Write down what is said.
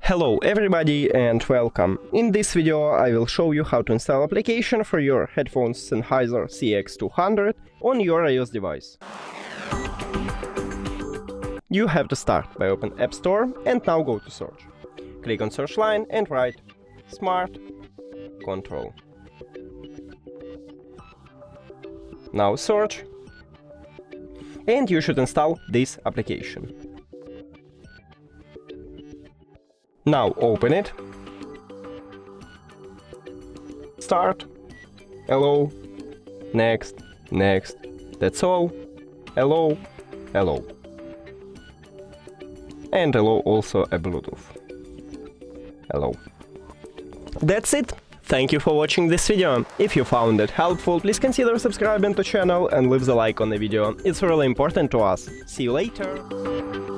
Hello everybody and welcome. In this video I will show you how to install application for your headphones Sennheiser CX200 on your iOS device. You have to start by open App Store and now go to search. Click on search line and write Smart Control. Now search and you should install this application. Now open it, start, allow, next, that's all, allow, and allow also a Bluetooth, allow. That's it! Thank you for watching this video. If you found it helpful, please consider subscribing to the channel and leave the like on the video, it's really important to us. See you later!